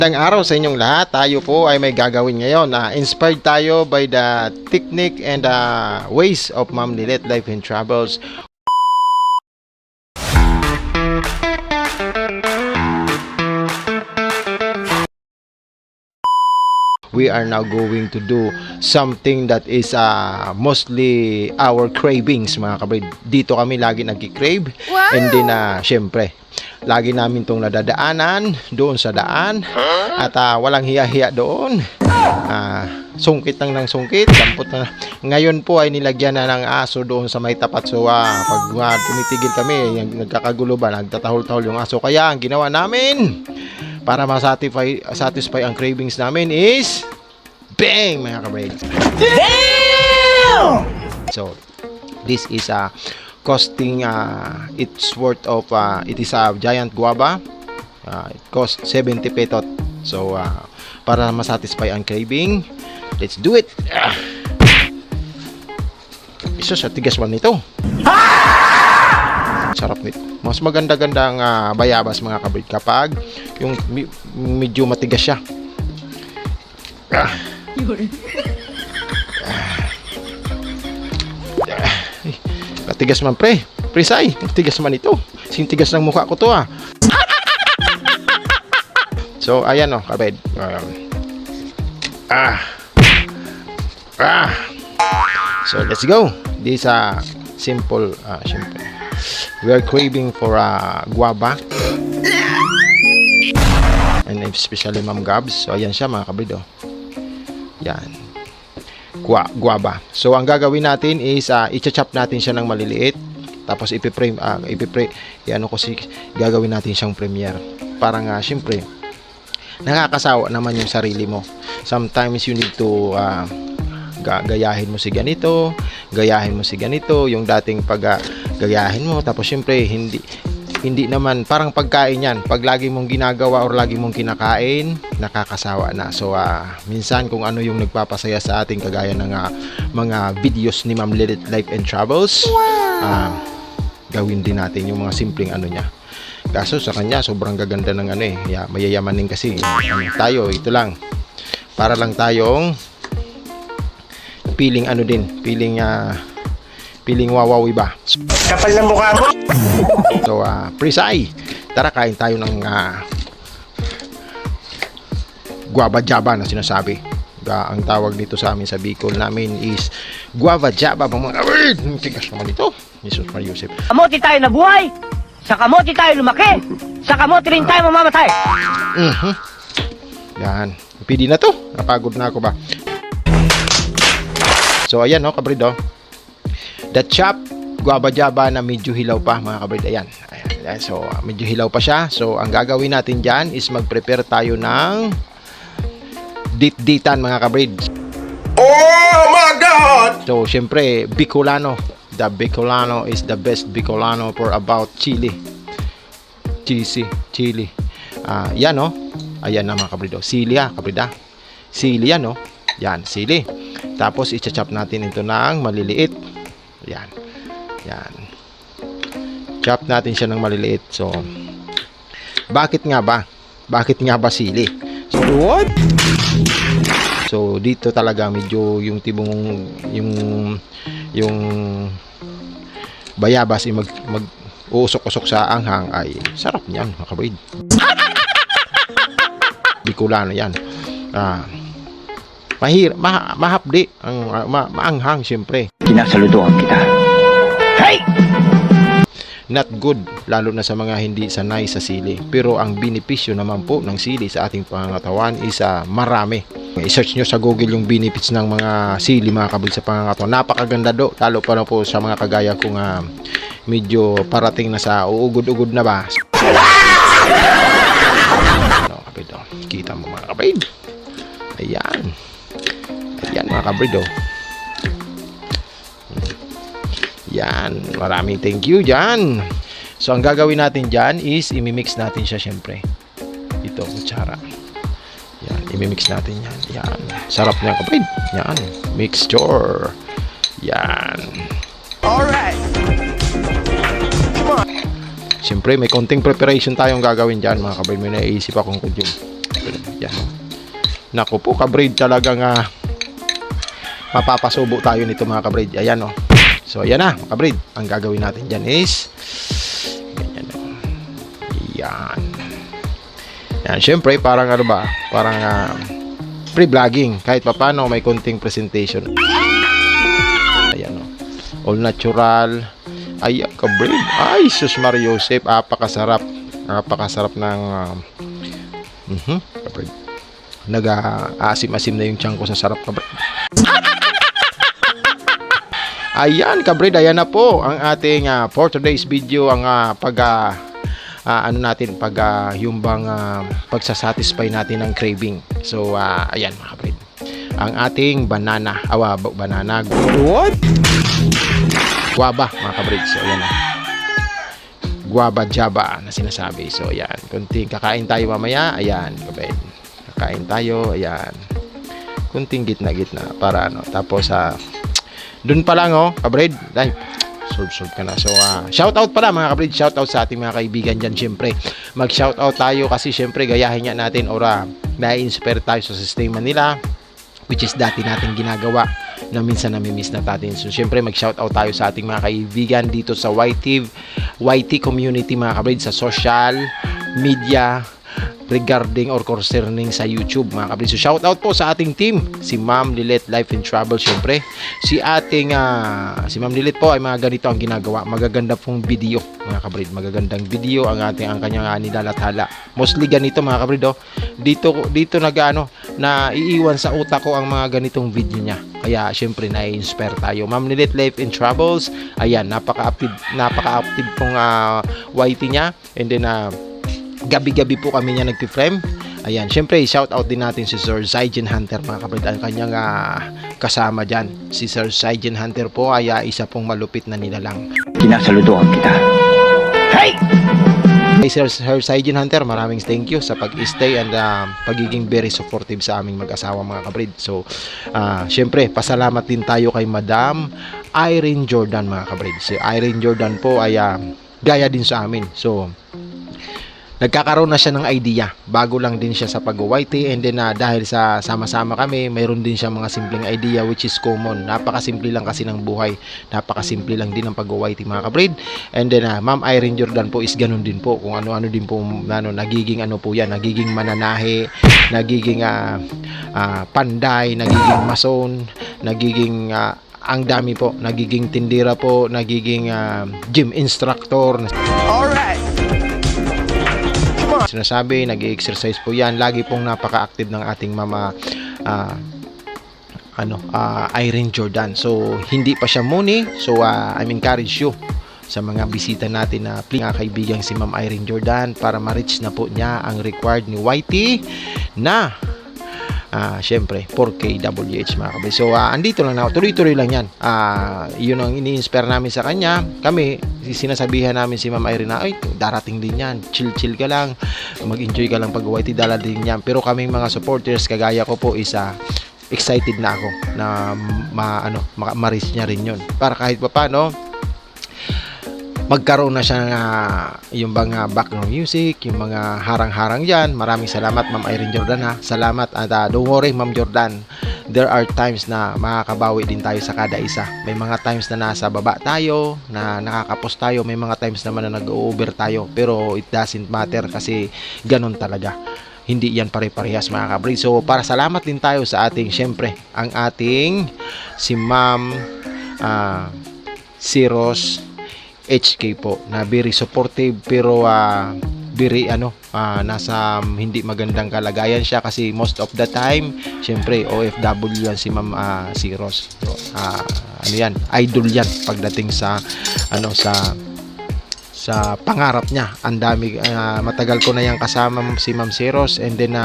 Magandang araw sa inyong lahat. Tayo po ay may gagawin ngayon. Inspired tayo by the technique and ways of Ma'am Lilet Life and Travels. We are now going to do something that is mostly our cravings, mga kabrid. Dito kami lagi nagki-crave. Wow! And then syempre, lagi namin tong nadadaanan doon sa daan. At walang hiya-hiya doon. Sungkit ng sungkit, dampot na. Ngayon po ay nilagyan na ng aso doon sa may tapat. So pag tumitigil kami, nagkakagulo ba, nagtatahol-tahol yung aso. Kaya ang ginawa namin para satisfy ang cravings namin is bang, mga kabrid. Damn! So this is costing it's worth of it is a giant guava. It costs 70 petot. So para masatisfy ang craving, let's do it. Iso sa tigas man nito. Sarap nito. Mas maganda-ganda ang bayabas, mga kabrid, kapag yung medyo matigas siya. Matigas man, pre. Presay, matigas man ito. Sintigas ng mukha ko to So ayan kabrid. So let's go. This simple syempre. We are craving for guava. And especially Ma'am Gabs. So ayan siya, mga kabrid. Yan. Guava. So ang gagawin natin is i-chop natin siya ng maliliit. Tapos gagawin natin siyang premiere. Parang syempre nakakasawa naman yung sarili mo. Sometimes you need to gayahin mo si ganito, gayahin mo si ganito, yung dating gayahin mo. Tapos syempre hindi naman parang pagkain yan. Pag lagi mong ginagawa or lagi mong kinakain, nakakasawa na. So minsan kung ano yung nagpapasaya sa ating, kagaya ng mga videos ni Ma'am Lilet Life and Travels, gawin din natin yung mga simpleng niya. Kaso sa kanya sobrang gaganda ng mayayamanin kasi. Tayo ito lang, para lang tayong feeling feeling wawawi ba. Kapal ng mukha mo. So presay, tara kain tayo ng guava jaba na sinasabi. Ang tawag dito sa amin sa Bicol namin is guava jaba, mga kabrid. Tigas naman ito. Jesus Maria Joseph. Kamote tayo nabuhay, sa kamote tayo lumaki, sa kamote rin tayo mamamatay. Yan, pwede na to. Napagod na ako ba. So ayan kabrid, the chop guava jaba na medyo hilaw pa, mga kabrid. Ayan. So medyo hilaw pa siya. So ang gagawin natin dyan is mag-prepare tayo ng dit-ditan, mga kabrid. Oh my God! So syempre Bicolano. The Bicolano is the best Bicolano for about chili. Chili. Yan ayan na, mga kabrid. Sili kabrid. Sili yan Yan, sili. Tapos i-chop natin ito ng maliliit. Yan. Chop natin siya ng maliliit. So bakit nga ba sili? So what? So dito talaga medyo yung tibong yung bayabas ay mag-uusok-usok sa anghang, ay sarap niyan, mga kabrid. Bicolano yan. Mahapdi, maanghang syempre. Kinasaludoan kita. Hey! Not good, lalo na sa mga hindi sanay sa sili. Pero ang benepisyo naman po ng sili sa ating pangangatawan is marami. I-search nyo sa Google yung benefits ng mga sili, mga kabrid, sa pangangatawan. Napakaganda lalo pa na po sa mga kagaya kung medyo parating na sa uugod-ugod na ba. Kabrid, kita mo, mga kabrid. Ayan, mga kabrid. Yan, maraming thank you dyan. So ang gagawin natin dyan is imimix natin siya, syempre. Ito, kutsara. Yan, imimix natin yan. Yan, sarap niya, kapatid. Yan, mixture. Yan. Alright. Come on. Syempre may konting preparation tayong gagawin dyan, mga kabay. May naiisip akong kudyum. Yan. Naku po, kabrid, talagang mapapasubo tayo nito mga kabrid. Ayan, oh. So, ayan na, mga kabrid. Ang gagawin natin dyan is ganyan, oh. Yan. Yan, syempre, parang ano ba? Parang pre-vlogging. Kahit papano, may konting presentation. Ayan, oh. All natural. Ay, kabrid. Ay, sus Mario Joseph. Apakasarap. Napakasarap ng kabrid. Nag-aasim-asim na yung tiyan ko sa sarap, kabrid. Ayan, kabrid, ayan na po ang ating for today's video, ang yung bang pagsasatisfy natin ng craving. So, ayan mga kabrid. Ang ating banana, what? Guava, mga kabrid. So, ayan na. Guava java na sinasabi. So, ayan. Kunting kakain tayo mamaya. Ayan, kabrid. Kakain tayo. Ayan. Kunting gitna-gitna para ano. Tapos, dun pa lang, oh, kabrid. Ay, solve ka na. So, shoutout pala, mga kabrid. Shoutout sa ating mga kaibigan dyan, syempre. Mag-shoutout tayo kasi, syempre, gayahin nga natin or na-inspire tayo sa sistema nila, which is dati natin ginagawa na minsan namimiss na natin. So, syempre, mag-shoutout tayo sa ating mga kaibigan dito sa YT community, mga kabrid, sa social media regarding or concerning sa YouTube, mga kabrid. So, shoutout po sa ating team, si Ma'am Lilet Life and Travel, syempre. Si Ma'am Lilet po ay mga ganito ang ginagawa. Magaganda pong video, mga kabrid. Magagandang video ang kanyang nilalathala. Mostly ganito, mga kabrid, oh. Dito na iiwan sa utak ko ang mga ganitong video niya. Kaya syempre na-inspire tayo. Ma'am Lilet Life and Travels, ayan, napaka-active pong YT niya. And then gabi-gabi po kami niya nagpi-frame. Ayan, syempre shout out din natin si Sir Zaijen Hunter, mga kabrid, ang kanyang kasama dyan. Si Sir Zaijen Hunter po ay isa pong malupit na nilalang. Kinasaludoan kita. Hey! Hey Sir Zaijen Hunter, maraming thank you sa pag-stay and pagiging very supportive sa aming mag-asawa, mga kabrid. So, syempre, pasalamat din tayo kay Madam Irene Jordan, mga kabrid. Si Irene Jordan po ay gaya din sa amin. So, nagkakaroon na siya ng idea. Bago lang din siya sa pag-YT, and then dahil sa sama-sama kami, mayroon din siya mga simpleng idea which is common. Napakasimple lang kasi ng buhay. Napakasimple lang din ng pag-YT, mga kabrid. And then Ma'am Irene Jordan po is ganun din po. Kung ano-ano din po, nagiging ano po yan, nagiging mananahe, nagiging panday, nagiging mason, nagiging ang dami po, nagiging tindera po, nagiging gym instructor. Alright! Sinasabi, nag-exercise po yan. Lagi pong napaka-active ng ating mama Irene Jordan. So, hindi pa siya muni. So, I encourage you sa mga bisita natin na mga kaibigan si Ma'am Irene Jordan para ma-reach na po niya ang required ni YT na syempre 4K WH, mga kabrid. So andito lang na, tuloy-tuloy lang yan. Yun ang ini-inspire namin sa kanya. Kami, sinasabihan namin si Ma'am Irene na, ay, darating din yan, chill ka lang, mag-enjoy ka lang pag YT, dala din yan. Pero kaming mga supporters, kagaya ko po, excited na ako na ma-reach niya rin yun. Para kahit pa paano, magkaroon na siya yung mga background music, yung mga harang-harang dyan. Maraming salamat, Ma'am Irene Jordan, ha. Salamat, at don't worry, Ma'am Jordan. There are times na makakabawi din tayo sa kada isa. May mga times na nasa baba tayo, na nakakapos tayo. May mga times naman na nag-over tayo. Pero it doesn't matter kasi ganun talaga. Hindi yan pare-parehas, mga kabrid. So, para salamat din tayo sa ating, syempre, ang ating si Ma'am Siros HK po, na very supportive, pero very nasa hindi magandang kalagayan siya kasi most of the time syempre OFW yan si Ma'am Siros. So, yan, idol yan pagdating sa sa pangarap niya. Ang dami, matagal ko na yang kasama si Ma'am Siros, and then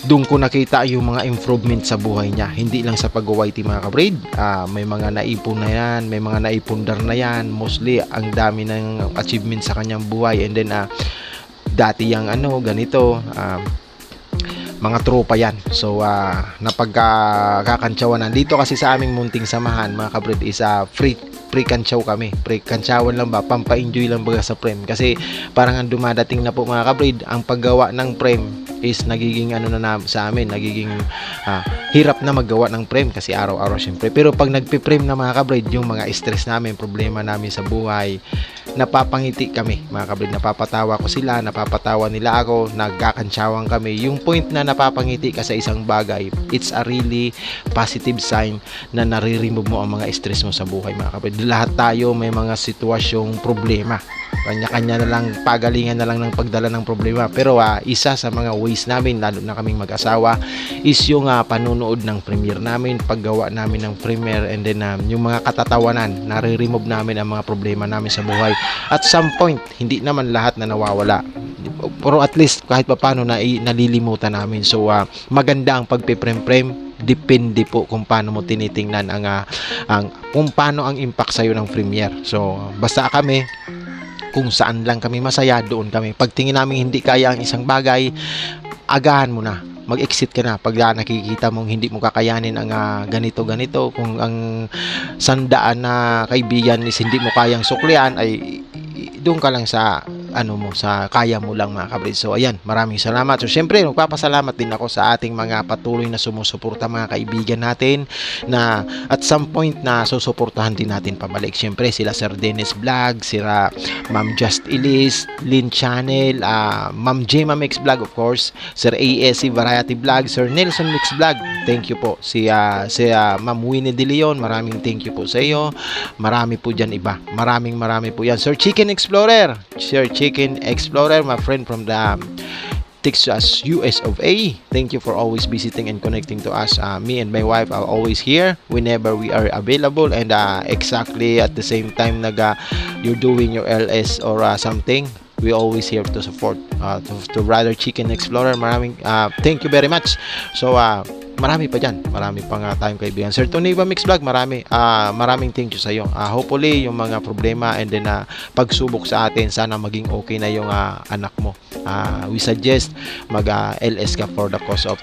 doon ko nakita yung mga improvement sa buhay niya. Hindi lang sa pag-YT, mga kabrid. May mga naipon na yan, may mga naipundar na yan. Mostly, ang dami ng achievement sa kanyang buhay. And then, dati yung ganito, mga tropa yan. So, napagkakantsawan na. Dito kasi sa aming munting samahan, mga kabrid, is free kantsaw kami. Free kantsawan lang ba? Pampa-enjoy lang baga sa frame. Kasi parang ang dumadating na po, mga kabrid, ang paggawa ng frame is nagiging ano na sa amin, nagiging hirap na maggawa ng frame kasi araw-araw syempre. Pero pag nagpe-frame na mga kabrid, yung mga stress namin, problema namin sa buhay, napapangiti kami mga kabrid, napapatawa ko sila, napapatawa nila ako, nagkakantsawang kami. Yung point na napapangiti ka sa isang bagay, it's a really positive sign na nare-remove mo ang mga stress mo sa buhay mga kabrid. Lahat tayo may mga sitwasyong problema, kanya-kanya na lang, pagalingan na lang ng pagdala ng problema. Pero isa sa mga ways namin, lalo na kaming mag-asawa, is yung panunood ng premiere namin, paggawa namin ng premiere, and then yung mga katatawanan, nare-remove namin ang mga problema namin sa buhay. At some point, hindi naman lahat na nawawala, pero at least kahit paano na nalilimutan namin. So maganda ang pagpe-frame-frame, depende po kung paano mo tinitingnan kung paano ang impact sa'yo ng premiere. So basta kami, kung saan lang kami masaya, doon kami. Pag tingin namin hindi kaya ang isang bagay, agahan mo na, mag-exit ka na. Pag nakikita mong hindi mo kakayanin ang ganito, kung ang sandaan na kaibigan is hindi mo kayang suklian, ay doon ka lang sa sa kaya mo lang mga kabrid. So ayan, maraming salamat. So syempre, magpapasalamat din ako sa ating mga patuloy na sumusuporta, mga kaibigan natin, na at some point na susuportahan din natin pabalik. Syempre sila Sir Dennis Vlog, sila Ma'am Just Elise, Lynn Channel, Ma'am Gemma Mix Vlog, of course, Sir ASC Variety Vlog, Sir Nelson Mix Vlog, thank you po. Si Ma'am Winnie De Leon, maraming thank you po sa iyo. Marami po dyan iba, maraming po yan. Sir Chicken Explorer, my friend from the Texas, US of A. Thank you for always visiting and connecting to us. Me and my wife are always here whenever we are available, and exactly at the same time you're doing your LS or something, we always here to support to Brother Chicken Explorer. Maraming thank you very much. So marami pa dyan, marami pang tayong kaibigan. Sir Tony Mix Vlog, maraming thank you sa iyo. Hopefully yung mga problema and then pagsubok sa atin, sana maging okay na yung anak mo. We suggest mag LS ka for the cause of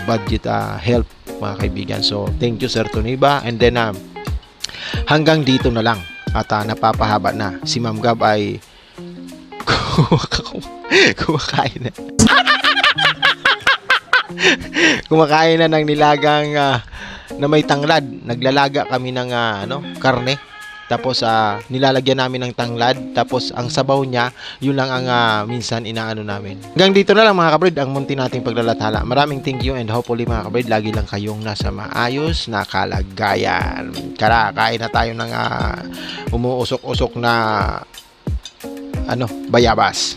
budget help mga kaibigan. So thank you Sir Toniba, and then hanggang dito na lang at napapahaba na. Si Ma'am Gab ay kumakain na. Kumakain na ng nilagang na may tanglad. Naglalaga kami ng karne. Tapos nilalagyan namin ng tanglad. Tapos ang sabaw niya, yun lang ang minsan inaano namin. Hanggang dito na lang mga kabrid ang munti nating paglalathala. Maraming thank you, and hopefully mga kabrid, lagi lang kayong nasa maayos na kalagayan. Kain na tayo ng umuusok-usok na bayabas.